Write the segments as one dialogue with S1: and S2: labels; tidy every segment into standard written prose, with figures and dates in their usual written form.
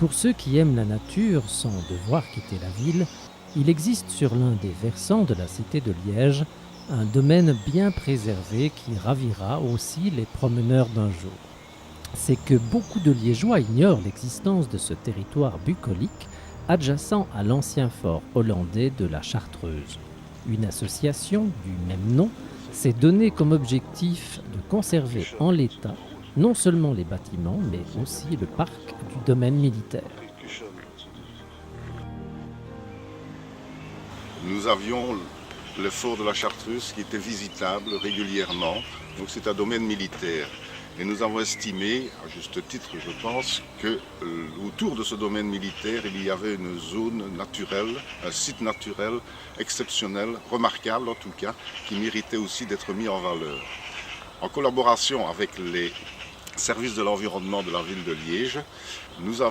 S1: Pour ceux qui aiment la nature sans devoir quitter la ville, il existe sur l'un des versants de la cité de Liège un domaine bien préservé qui ravira aussi les promeneurs d'un jour. C'est que beaucoup de Liégeois ignorent l'existence de ce territoire bucolique adjacent à l'ancien fort hollandais de la Chartreuse. Une association du même nom s'est donné comme objectif de conserver en l'état non seulement les bâtiments, mais aussi le parc du domaine militaire.
S2: Nous avions le fort de la Chartreuse qui était visitable régulièrement, donc c'est un domaine militaire. Et nous avons estimé, à juste titre je pense, que autour de ce domaine militaire, il y avait une zone naturelle, un site naturel exceptionnel, remarquable en tout cas, qui méritait aussi d'être mis en valeur. En collaboration avec les services de l'environnement de la ville de Liège, nous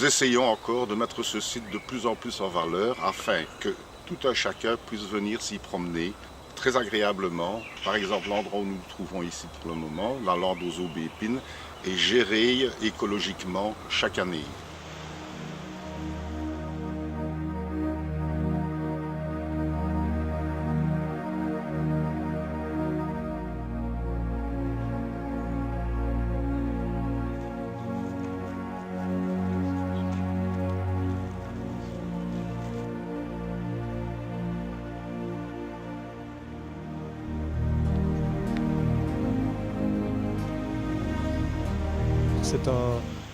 S2: essayons encore de mettre ce site de plus en plus en valeur afin que tout un chacun puisse venir s'y promener très agréablement. Par exemple, l'endroit où nous nous trouvons ici pour le moment, la lande aux aubépines, est gérée écologiquement chaque année.
S3: C'est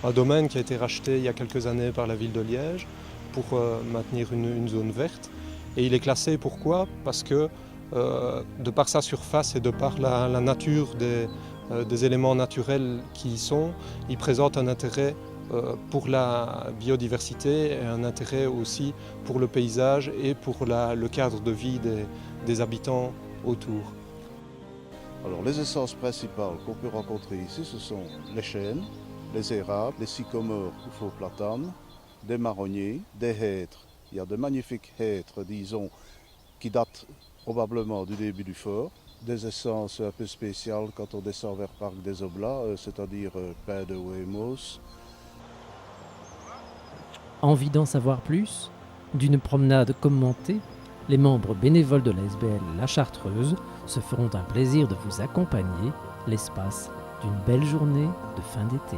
S3: un domaine qui a été racheté il y a quelques années par la ville de Liège pour maintenir une zone verte. Et il est classé pourquoi? Parce que de par sa surface et de par la nature des éléments naturels qui y sont, il présente un intérêt pour la biodiversité et un intérêt aussi pour le paysage et pour le cadre de vie des habitants autour.
S4: Alors les essences principales qu'on peut rencontrer ici, ce sont les chênes, les érables, les sycomores ou faux platanes, des marronniers, des hêtres. Il y a de magnifiques hêtres, disons, qui datent probablement du début du fort. Des essences un peu spéciales quand on descend vers Parc des Oblats, c'est-à-dire pin de Ouémos.
S1: Envie d'en savoir plus? D'une promenade commentée? Les membres bénévoles de la SBL La Chartreuse se feront un plaisir de vous accompagner l'espace d'une belle journée de fin d'été.